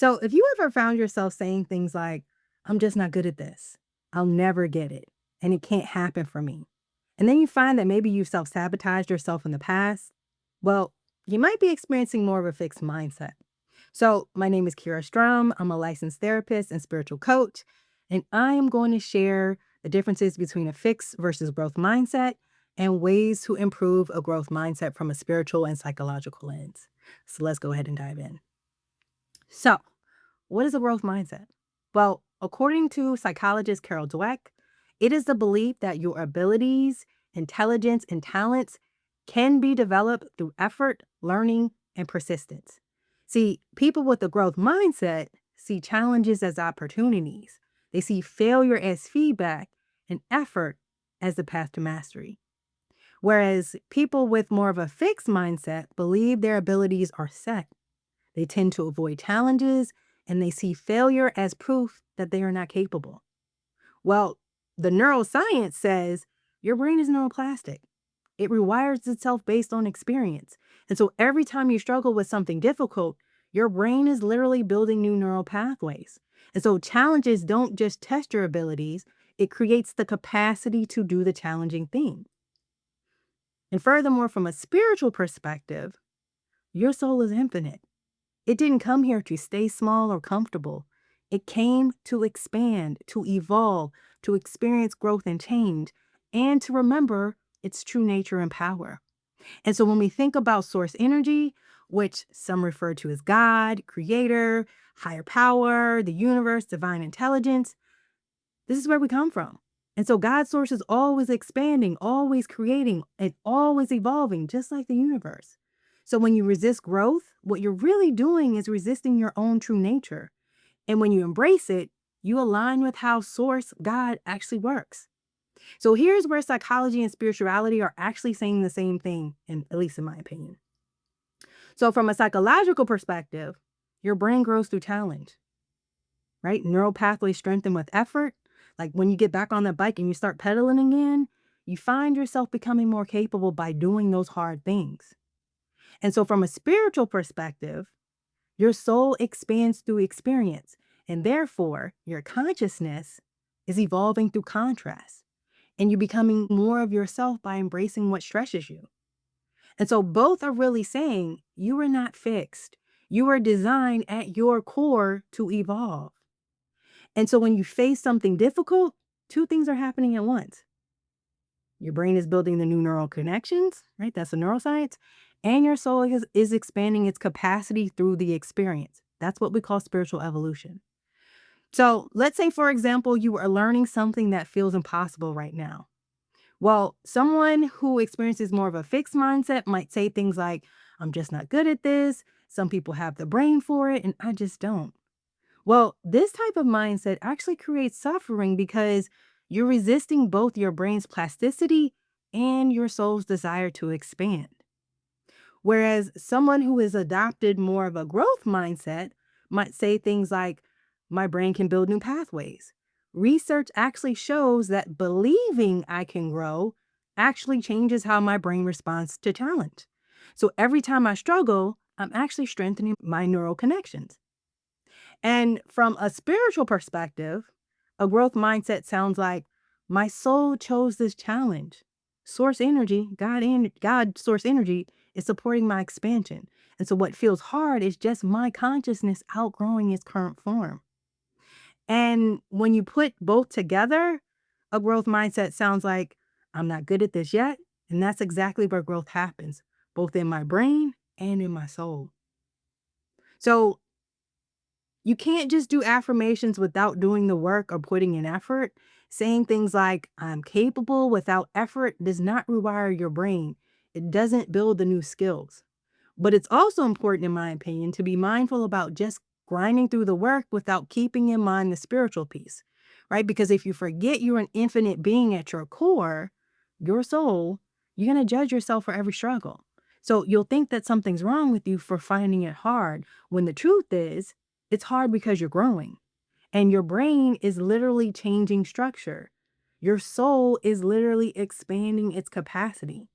So, if you ever found yourself saying things like, I'm just not good at this, I'll never get it, and it can't happen for me, and then you find that maybe you've self sabotaged yourself in the past, well, you might be experiencing more of a fixed mindset. So, my name is Kira Strum. I'm a licensed therapist and spiritual coach, and I am going to share the differences between a fixed versus growth mindset and ways to improve a growth mindset from a spiritual and psychological lens. So, let's go ahead and dive in. So, what is a growth mindset? Well, according to psychologist Carol Dweck, it is the belief that your abilities, intelligence, and talents can be developed through effort, learning, and persistence. See, people with a growth mindset see challenges as opportunities. They see failure as feedback and effort as the path to mastery. Whereas people with more of a fixed mindset believe their abilities are set. They tend to avoid challenges and they see failure as proof that they are not capable. Well, the neuroscience says your brain is neuroplastic. It rewires itself based on experience. And so every time you struggle with something difficult, your brain is literally building new neural pathways. And so challenges don't just test your abilities, it creates the capacity to do the challenging thing. And furthermore, from a spiritual perspective, your soul is infinite. It didn't come here to stay small or comfortable. It came to expand, to evolve, to experience growth and change, and to remember its true nature and power. And so when we think about source energy, which some refer to as God, creator, higher power, the universe, divine intelligence, this is where we come from. And so God's source is always expanding, always creating, and always evolving, just like the universe. So when you resist growth, what you're really doing is resisting your own true nature. And when you embrace it, you align with how source God actually works. So here's where psychology and spirituality are actually saying the same thing, at least in my opinion. So from a psychological perspective, your brain grows through challenge, right? Neural pathways strengthen with effort. Like when you get back on the bike and you start pedaling again, you find yourself becoming more capable by doing those hard things. And so, from a spiritual perspective, your soul expands through experience, and therefore, your consciousness is evolving through contrast, and you're becoming more of yourself by embracing what stresses you. And so, both are really saying you are not fixed. You are designed at your core to evolve. And so, when you face something difficult, two things are happening at once. Your brain is building the new neural connections, right? That's the neuroscience. And your soul is expanding its capacity through the experience. That's what we call spiritual evolution. So let's say, for example, you are learning something that feels impossible right now. Well, someone who experiences more of a fixed mindset might say things like, I'm just not good at this. Some people have the brain for it, and I just don't. Well, this type of mindset actually creates suffering because you're resisting both your brain's plasticity and your soul's desire to expand. Whereas someone who has adopted more of a growth mindset might say things like, my brain can build new pathways. Research actually shows that believing I can grow actually changes how my brain responds to challenge. So every time I struggle, I'm actually strengthening my neural connections. And from a spiritual perspective, a growth mindset sounds like my soul chose this challenge. Source energy, God source energy is supporting my expansion. And so what feels hard is just my consciousness outgrowing its current form. And when you put both together, a growth mindset sounds like I'm not good at this yet. And that's exactly where growth happens, both in my brain and in my soul. So you can't just do affirmations without doing the work or putting in effort. Saying things like, I'm capable without effort does not rewire your brain. It doesn't build the new skills. But it's also important, in my opinion, to be mindful about just grinding through the work without keeping in mind the spiritual piece, right? Because if you forget you're an infinite being at your core, your soul, you're going to judge yourself for every struggle. So you'll think that something's wrong with you for finding it hard, when the truth is, it's hard because you're growing and your brain is literally changing structure. Your soul is literally expanding its capacity.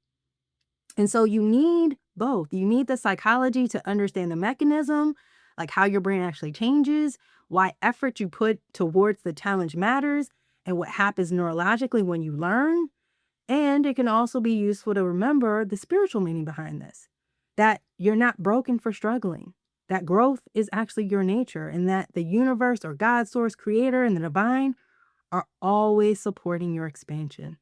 And so you need both. You need the psychology to understand the mechanism, like how your brain actually changes, why effort you put towards the challenge matters, and what happens neurologically when you learn. And it can also be useful to remember the spiritual meaning behind this, that you're not broken for struggling, that growth is actually your nature, and that the universe or God, source, creator, and the divine are always supporting your expansion.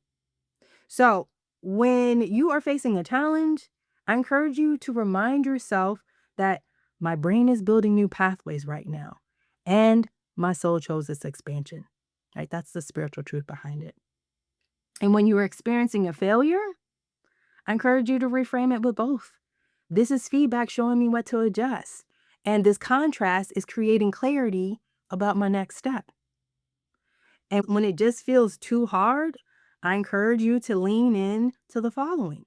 So, when you are facing a challenge, I encourage you to remind yourself that my brain is building new pathways right now, and my soul chose this expansion. Right? That's the spiritual truth behind it. And when you are experiencing a failure, I encourage you to reframe it with both. This is feedback showing me what to adjust. And this contrast is creating clarity about my next step. And when it just feels too hard, I encourage you to lean in to the following.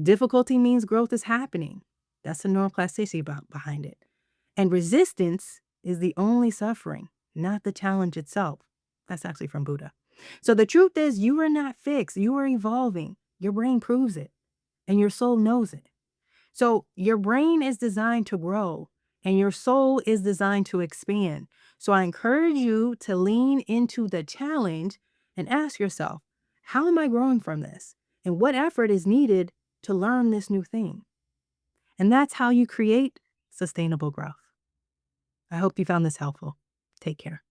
Difficulty means growth is happening. That's the neuroplasticity behind it. And resistance is the only suffering, not the challenge itself. That's actually from Buddha. So the truth is, you are not fixed. You are evolving. Your brain proves it, and your soul knows it. So your brain is designed to grow and your soul is designed to expand. So I encourage you to lean into the challenge and ask yourself, how am I growing from this? And what effort is needed to learn this new thing? And that's how you create sustainable growth. I hope you found this helpful. Take care.